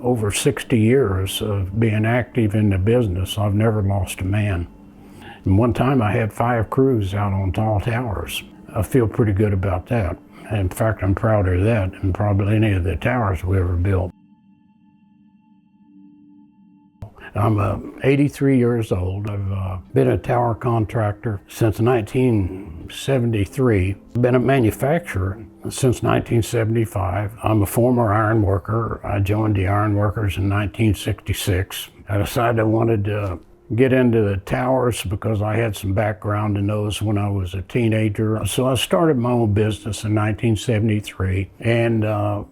over 60 years of being active in the business, I've never lost a man. And one time I had 5 crews out on tall towers. I feel pretty good about that. In fact, I'm prouder of that than probably any of the towers we ever built. I'm 83 years old. I've been a tower contractor since 1973. Been a manufacturer since 1975. I'm a former iron worker. I joined the Ironworkers in 1966. I decided I wanted to get into the towers because I had some background in those when I was a teenager. So I started my own business in 1973 and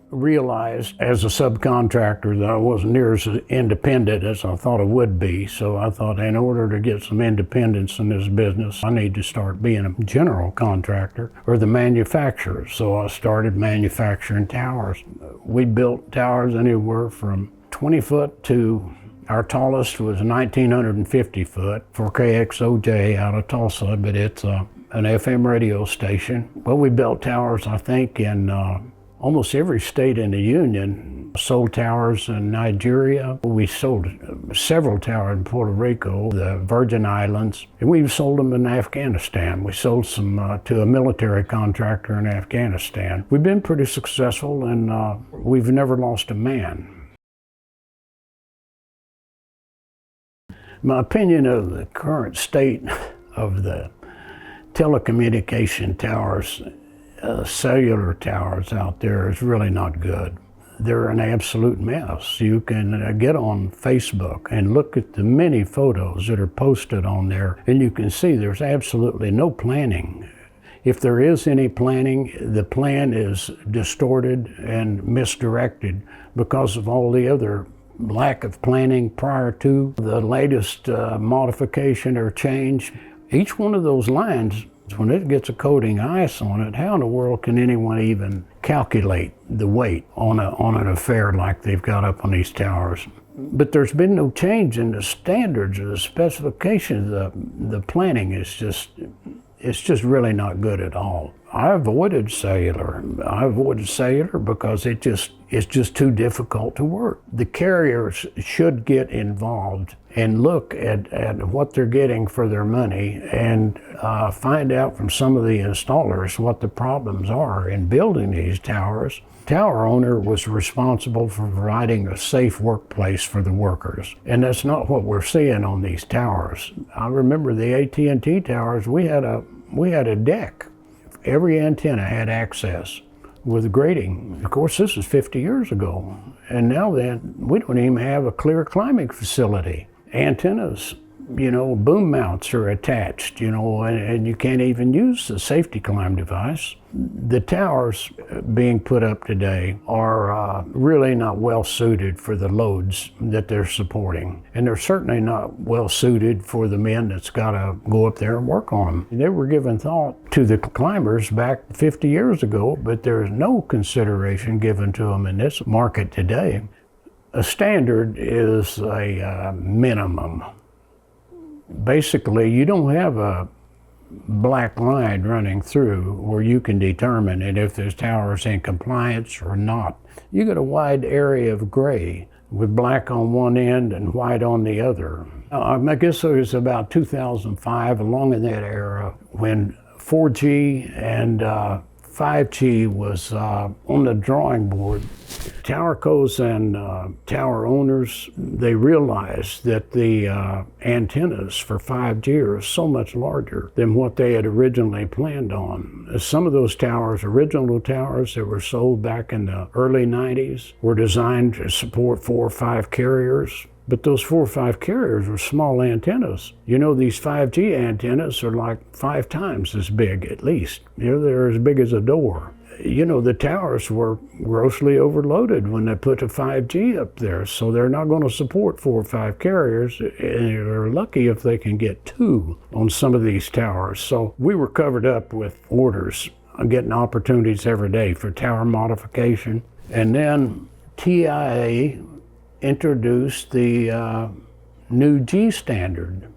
realized as a subcontractor that I wasn't near as independent as I thought I would be. So I thought in order to get some independence in this business, I need to start being a general contractor or the manufacturer. So I started manufacturing towers. We built towers anywhere from 20 foot to our tallest was 1,950 foot for KXOJ out of Tulsa, but it's an FM radio station. Well, we built towers, I think, in almost every state in the Union. Sold towers in Nigeria. We sold several towers in Puerto Rico, the Virgin Islands, and we've sold them in Afghanistan. We sold some to a military contractor in Afghanistan. We've been pretty successful, and we've never lost a man. My opinion of the current state of the telecommunication towers, cellular towers out there is really not good. They're an absolute mess. You can get on Facebook and look at the many photos that are posted on there, and you can see there's absolutely no planning. If there is any planning, the plan is distorted and misdirected because of all the other lack of planning prior to the latest modification or change. Each one of those lines, when it gets a coating of ice on it, how in the world can anyone even calculate the weight on an affair like they've got up on these towers? But there's been no change in the standards or the specifications. The planning is just really not good at all. I avoided cellular. Because it's just too difficult to work. The carriers should get involved and look at what they're getting for their money and find out from some of the installers what the problems are in building these towers. Tower owner was responsible for providing a safe workplace for the workers, and that's not what we're seeing on these towers. I remember the AT&T towers. We had a deck. Every antenna had access with grading. Of course, this is 50 years ago, and now then we don't even have a clear climbing facility. Antennas, boom mounts are attached, and you can't even use the safety climb device. The towers being put up today are really not well suited for the loads that they're supporting. And they're certainly not well suited for the men that's got to go up there and work on them. They were given thought to the climbers back 50 years ago, but there's no consideration given to them in this market today. A standard is a minimum. Basically, you don't have a black line running through where you can determine if this tower is in compliance or not. You get a wide area of gray with black on one end and white on the other. I guess it was about 2005, along in that era, when 4G and 5G was on the drawing board. Towercos and tower owners, they realized that the antennas for 5G are so much larger than what they had originally planned on. Some of those towers, original towers that were sold back in the early 90s, were designed to support 4 or 5 carriers. But those 4 or 5 carriers were small antennas. These 5G antennas are like 5 times as big at least. They're as big as a door. The towers were grossly overloaded when they put the 5G up there, so they're not going to support 4 or 5 carriers, and they're lucky if they can get 2 on some of these towers. So we were covered up with orders, getting opportunities every day for tower modification. And then TIA introduced the new G standard.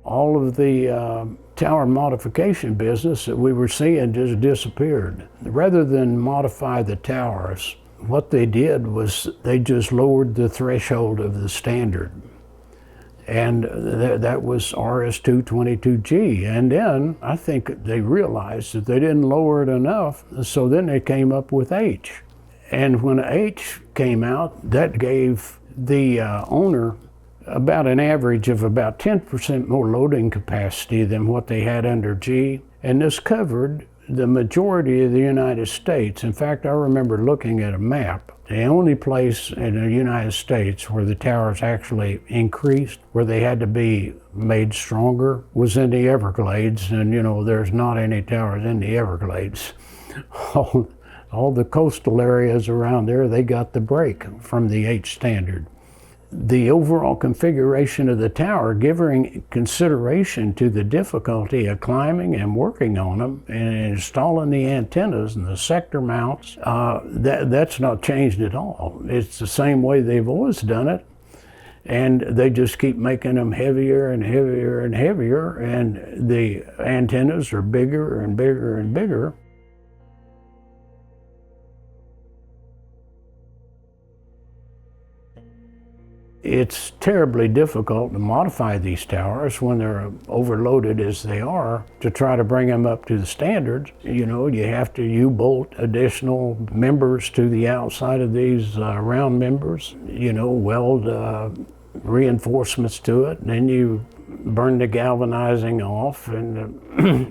all of the tower modification business that we were seeing just disappeared. Rather than modify the towers, what they did was they just lowered the threshold of the standard. And that was RS-222G. And then I think they realized that they didn't lower it enough, so then they came up with H. And when H came out, that gave the owner about an average of about 10% more loading capacity than what they had under G. And this covered the majority of the United States. In fact, I remember looking at a map. The only place in the United States where the towers actually increased, where they had to be made stronger, was in the Everglades. And you know, there's not any towers in the Everglades. All the coastal areas around there, they got the break from the H standard. The overall configuration of the tower, giving consideration to the difficulty of climbing and working on them and installing the antennas and the sector mounts, that's not changed at all. It's the same way they've always done it, and they just keep making them heavier and heavier and heavier, and the antennas are bigger and bigger and bigger. It's terribly difficult to modify these towers when they're overloaded as they are to try to bring them up to the standards. You know, you have to U-bolt additional members to the outside of these round members, you know, weld reinforcements to it, and then you burn the galvanizing off, and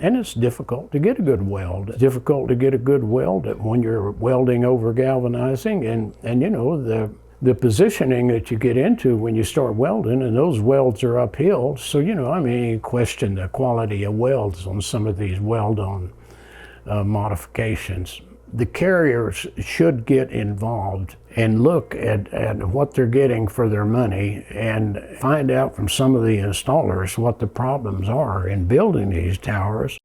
and it's difficult to get a good weld. It's difficult to get a good weld when you're welding over galvanizing, and you know, the positioning that you get into when you start welding, and those welds are uphill. So, you know, I mean, you question the quality of welds on some of these weld-on modifications. The carriers should get involved and look at what they're getting for their money and find out from some of the installers what the problems are in building these towers.